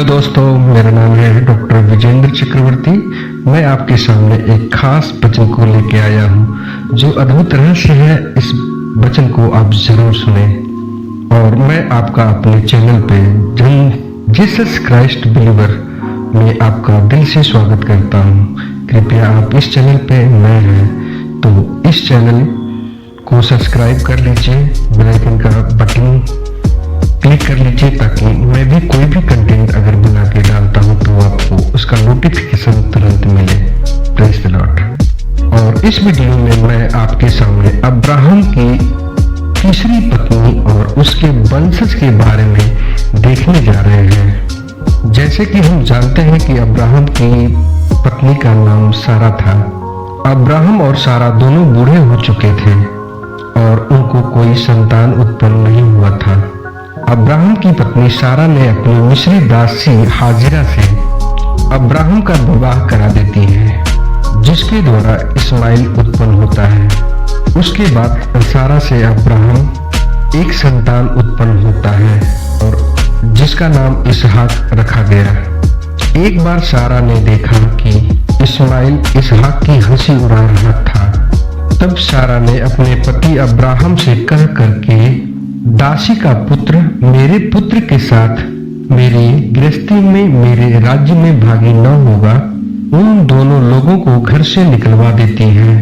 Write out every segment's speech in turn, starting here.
दोस्तों, मेरा नाम है डॉक्टर विजेंद्र चक्रवर्ती। मैं आपके सामने एक खास वचन को लेके आया हूँ जो अद्भुत रहस्य है। इस वचन को आप जरूर सुने। और मैं आपका अपने चैनल पे जीसस क्राइस्ट बिलीवर में आपका दिल से स्वागत करता हूँ। कृपया आप इस चैनल पे नए हैं तो इस चैनल को सब्सक्राइब कर लीजिए, बेल आइकन का बटन क्लिक कर लीजिए ताकि मैं भी कोई भी कंटेंट अगर बना के डालता हूँ तो आपको उसका नोटिफिकेशन तुरंत मिले। Praise the Lord. और इस वीडियो में मैं आपके सामने अब्राहम की तीसरी पत्नी और उसके वंशज के बारे में देखने जा रहे हैं। जैसे कि हम जानते हैं कि अब्राहम की पत्नी का नाम सारा था। अब्राहम और सारा दोनों बूढ़े हो चुके थे और उनको कोई संतान उत्पन्न नहीं हुआ था। अब्राहम की पत्नी सारा ने अपनी मिस्री दासी हाजिरा से अब्राहम का विवाह करा देती है, जिसके द्वारा इस्माइल उत्पन्न होता है। उसके बाद सारा से अब्राहम एक संतान उत्पन्न होता है और जिसका नाम इसहाक रखा गया। एक बार सारा ने देखा कि इस्माइल इसहाक की हंसी उड़ा रहा था। तब सारा ने अपने पति अब्राहम से कह करके दासी का पुत्र मेरे पुत्र के साथ मेरी गृहस्थी में मेरे राज्य में भागी न होगा, उन दोनों लोगों को घर से निकलवा देती है।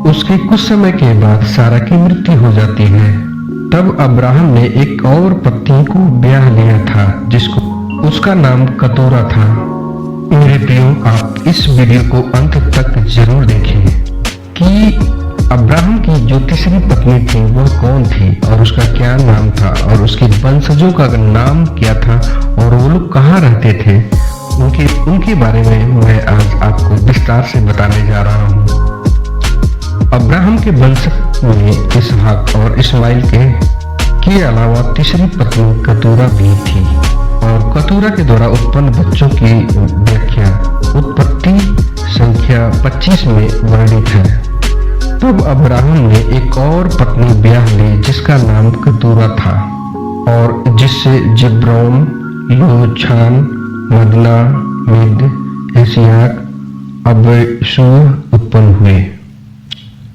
उसके कुछ समय के बाद सारा की मृत्यु हो जाती है। तब अब्राहम ने एक और पत्नी को ब्याह लिया था जिसको उसका नाम कतोरा था। मेरे प्रियो, आप इस वीडियो को अंत तक जरूर देखें कि अब्राहम की जो तीसरी पत्नी थी वह कौन थी और उसका क्या नाम था और उसके वंशजों का नाम क्या था और वो लोग कहाँ रहते थे। उनके बारे में मैं आज आपको विस्तार से बताने जा रहा हूँ। अब्राहम के वंशज में इसहाक और इस्माइल के अलावा तीसरी पत्नी कतूरा भी थी और कतूरा के द्वारा उत्पन्न बच्चों की व्याख्या उत्पत्ति संख्या 25 में वर्णित है। तब अब्राहम ने एक और पत्नी ब्याह ली जिसका नाम कतूरा था और जिससे जिब्रोन, योछान, मदना, मिद, एसियाक, अबशूर उत्पन्न हुए।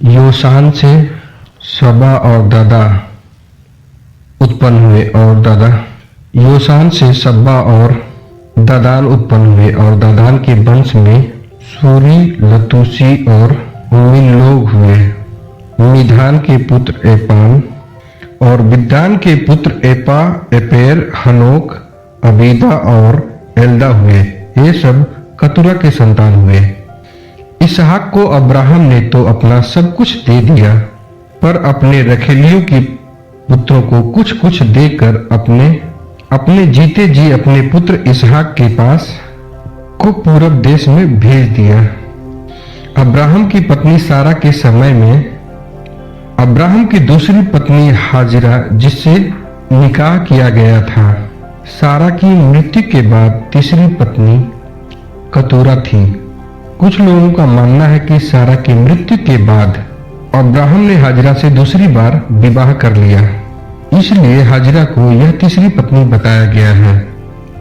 योसान से सबा और दादा उत्पन्न हुए और योसान से सब्बा और दादान उत्पन्न हुए और दादान के वंश में सूरी, लतूसी और लोग हुए। मिधान के पुत्र एपान और विद्दान के पुत्र एपा, एपेर, हनोक, अबीदा और एल्दा हुए। ये सब कतूरा के संतान हुए। इसहाक को अब्राहम ने तो अपना सब कुछ दे दिया, पर अपने रखेलियों के पुत्रों को कुछ कुछ देकर अपने जीते जी अपने पुत्र इसहाक के पास को पूरब देश में भेज दिया। अब्राहम की पत्नी सारा के समय में अब्राहम की दूसरी पत्नी हाजिरा जिससे निकाह किया गया था, सारा की मृत्यु के बाद तीसरी पत्नी कतूरा थी। कुछ लोगों का मानना है कि सारा की मृत्यु के बाद अब्राहम ने हाजिरा से दूसरी बार विवाह कर लिया, इसलिए हाजिरा को यह तीसरी पत्नी बताया गया है।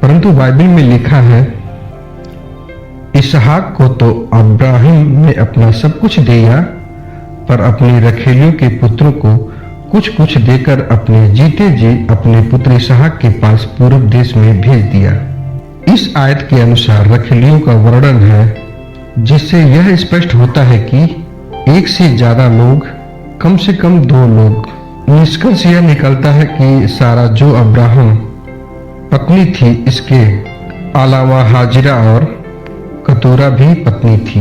परंतु बाइबल में लिखा है इसहाक को तो अब्राहम ने अपना सब कुछ दिया, पर अपने रखेलियों के पुत्रों को कुछ कुछ देकर अपने जीते जी अपने पुत्र इसहाक के पास पूर्व देश में भेज दिया। इस आयत के अनुसार रखेलियों का वर्णन है, जिससे यह स्पष्ट होता है कि एक से ज्यादा लोग, कम से कम 2 लोग। निष्कर्ष यह निकलता है कि सारा जो अब्राहम पत्नी थी, इसके अलावा हाजिरा और कतूरा भी पत्नी थी।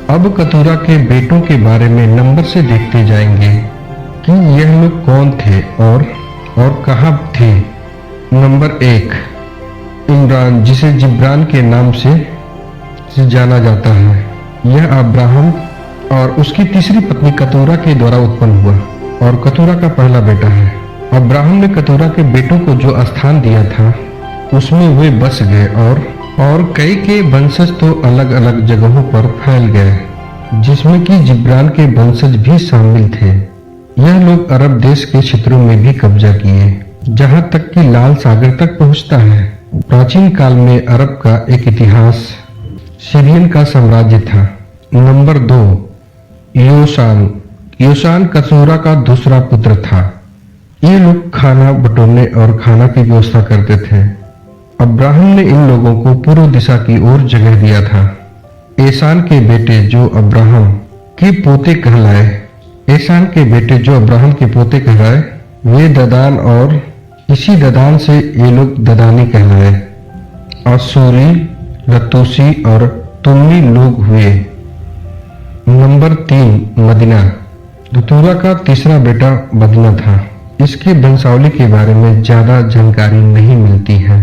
अब कतूरा के बेटों के बारे में नंबर से देखते जाएंगे कि यह लोग कौन थे और कहाँ थे। नंबर 1, इमरान, जिसे जिब्रान के नाम से जाना जाता है। यह अब्राहम और उसकी तीसरी पत्नी कतूरा के द्वारा उत्पन्न हुआ और कतूरा का पहला बेटा है। अब्राहम ने कतूरा के बेटों को जो स्थान दिया था उसमें वे बस गए और कई के वंशज तो अलग अलग जगहों पर फैल गए, जिसमें कि जिब्रान के वंशज भी शामिल थे। यह लोग अरब देश के क्षेत्रों में भी कब्जा किए, जहां तक कि लाल सागर तक पहुंचता है। प्राचीन काल में अरब का एक इतिहास सीरियन का साम्राज्य था। नंबर 2, योसान। योसान कसूरा का दूसरा पुत्र था। ये लोग खाना बटोरने और खाना की व्यवस्था करते थे। अब्राहम ने इन लोगों को पूर्व दिशा की ओर जगह दिया था। एसान के बेटे जो अब्राहम के पोते कहलाए वे ददान, और इसी ददान से ये लोग ददानी कहलाए। आसूरी, लतूसी और तुम्मी लोग हुए। Number 3, Medina. दतूरा का तीसरा बेटा मदीना था। इसकी वंशावली के बारे में ज्यादा जानकारी नहीं मिलती है।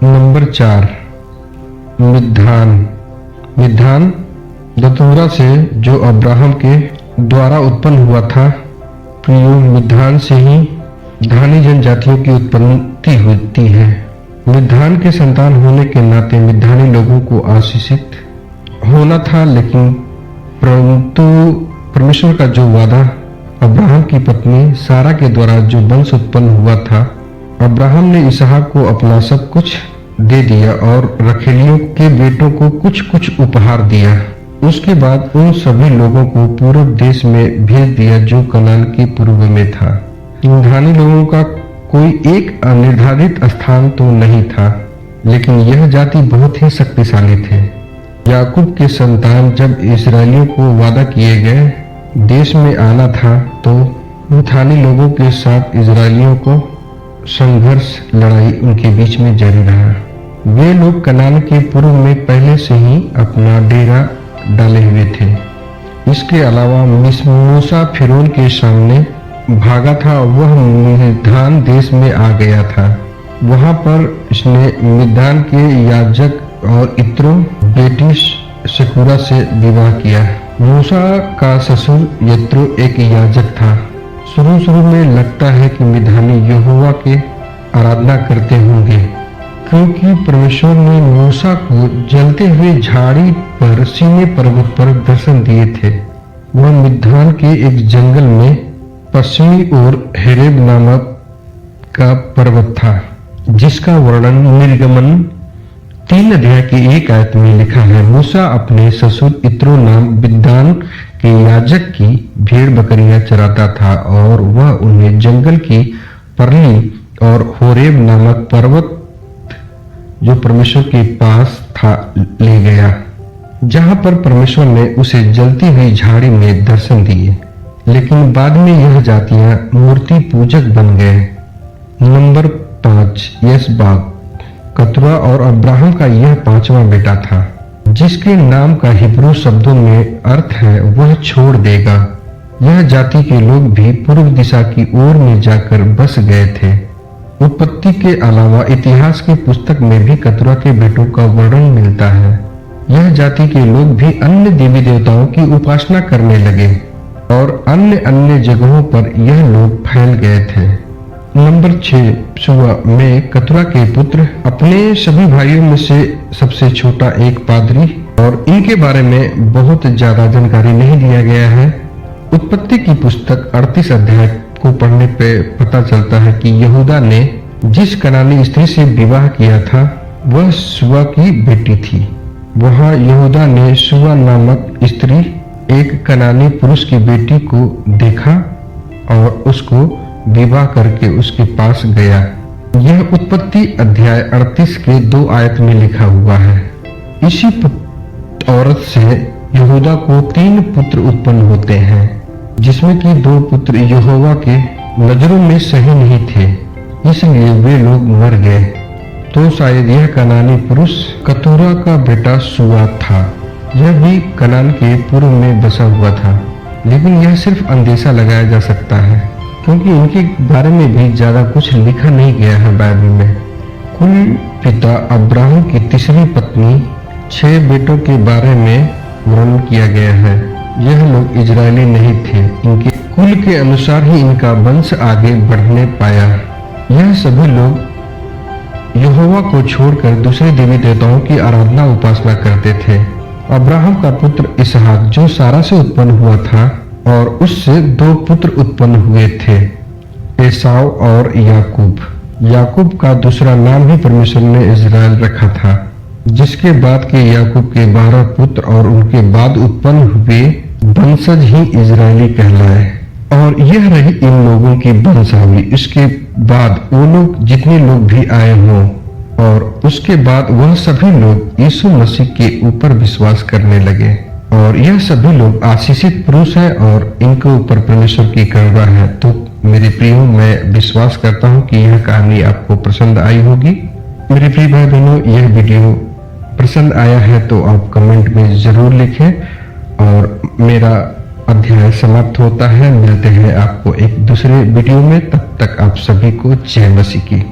नंबर 4, मिद्धान दतूरा से जो अब्राहम के द्वारा उत्पन्न हुआ था। प्रियो, मिद्धान से ही धानी जनजातियों की उत्पत्ति होती है। मिद्धान के संतान होने के नाते मिद्धानी लोगों को आशीषित होना था, लेकिन परंतु परमेश्वर का जो वादा अब्राहम की पत्नी सारा के द्वारा जो वंश उत्पन्न हुआ था, अब्राहम ने इसहाक को अपना सब कुछ दे दिया और रखेलियों के बेटों को कुछ कुछ उपहार दिया। उसके बाद उन सभी लोगों को पूर्व देश में भेज दिया जो कनान के पूर्व में था। मिद्यानी लोगों का कोई एक निर्धारित स्थान तो नहीं था, लेकिन यह जाति बहुत ही शक्तिशाली थे। याकूब के संतान जब इस्राएलियों को वादा किए गए देश में आना था, तो मिद्यानी लोगों के साथ इस्राएलियों को संघर्ष लड़ाई उनके बीच में जारी रहा। वे लोग कनान के पूर्व में पहले से ही अपना डेरा डाले हुए थे। इसके अलावा मूसा फिरौन के सामने भागा था। वह मिद्यान देश में आ गया था। वहां पर इसने मिद्यान के याजक और इत्रो बेटी शकुरा से विवाह किया। मूसा का ससुर यत्रो एक याजक था। शुरू में लगता है कि मिद्यानी यहोवा के आराधना करते होंगे, क्योंकि परमेश्वर ने मूसा को जलते हुए झाड़ी पर सीने पर्वत पर दर्शन दिए थे। वह मिद्यान के एक जंगल में पश्चिमी ओर हेरेब नामक का पर्वत था, जिसका वर्णन निर्गमन 3 अध्याय की 1 आयत में लिखा है। मूसा अपने ससुर इत्रो नाम मिद्यान के याजक की भेड़ बकरियां चराता था, और वह उन्हें जंगल की परली और होरेब नामक पर्वत जो परमेश्वर के पास था ले गया, जहां पर परमेश्वर ने उसे जलती हुई झाड़ी में दर्शन दिए। लेकिन बाद में यह जातियां मूर्ति पूजक बन गए। नंबर 5, यसबाक। कतुरा और अब्राहम का यह 5वां बेटा था, जिसके नाम का हिब्रू शब्दों में अर्थ है वह छोड़ देगा। यह जाति के लोग भी पूर्व दिशा की ओर में जाकर बस गए थे। उत्पत्ति के अलावा इतिहास की पुस्तक में भी कतुरा के बेटों का वर्णन मिलता है। यह जाति के लोग भी अन्य देवी देवताओं की उपासना करने लगे और अन्य जगहों पर यह लोग फैल गए थे। नंबर 6, सुआ में कतुरा के पुत्र। अपने सभी भाइयों में से सबसे छोटा एक पादरी, और इनके बारे में बहुत ज्यादा जानकारी नहीं दिया गया है। उत्पत्ति की पुस्तक 38 अध्याय को पढ़ने पे पता चलता है कि यहूदा ने जिस कनानी स्त्री से विवाह किया था वह सुआ की बेटी थी। वहां यहूदा ने सुआ नामक स्त्री एक कनानी पुरुष की बेटी को देखा और उसको विवाह करके उसके पास गया। यह उत्पत्ति अध्याय 38 के 2 आयत में लिखा हुआ है। इसी औरत से यहूदा को 3 पुत्र उत्पन्न होते हैं, जिसमें कि 2 पुत्र यहोवा के नजरों में सही नहीं थे, इसलिए वे लोग मर गए। तो शायद यह कनानी पुरुष कतूरा का बेटा सुआ था। यह भी कनान के पूर्व में बसा हुआ था, लेकिन यह सिर्फ अंदेशा लगाया जा सकता है, क्योंकि इनके बारे में भी ज्यादा कुछ लिखा नहीं गया है बाइबल में। कुल पिता अब्राहम की तीसरी पत्नी 6 बेटों के बारे में वर्णन किया गया है। यह लोग इजरायली नहीं थे, इनके कुल के अनुसार ही इनका वंश आगे बढ़ने पाया। यह सभी लोग यहोवा को छोड़कर दूसरे देवी देवताओं की आराधना उपासना करते थे। अब्राहम का पुत्र इसहाक जो सारा से उत्पन्न हुआ था, और उससे 2 पुत्र उत्पन्न हुए थे, एसाव और याकूब। याकूब का दूसरा नाम ही परमेश्वर ने इज़राइल रखा था, जिसके बाद के याकूब के 12 पुत्र और उनके बाद उत्पन्न हुए वंशज ही इज़राइली कहलाए। और यह रही इन लोगों की वंशावली। इसके बाद वो लोग जितने लोग भी आए हों और उसके बाद वह सभी लोग यीशु मसीह के ऊपर विश्वास करने लगे और यह सभी लोग आशीषित पुरुष हैं और इनके ऊपर परमेश्वर की कृपा है। तो मेरे प्रियो, मैं विश्वास करता हूँ कि यह कहानी आपको पसंद आई होगी। मेरे प्रिय भाई बहनों, यह वीडियो पसंद आया है तो आप कमेंट में जरूर लिखें और मेरा अध्याय समाप्त होता है। मिलते हैं आपको एक दूसरे वीडियो में, तब तक आप सभी को जय मसीह की।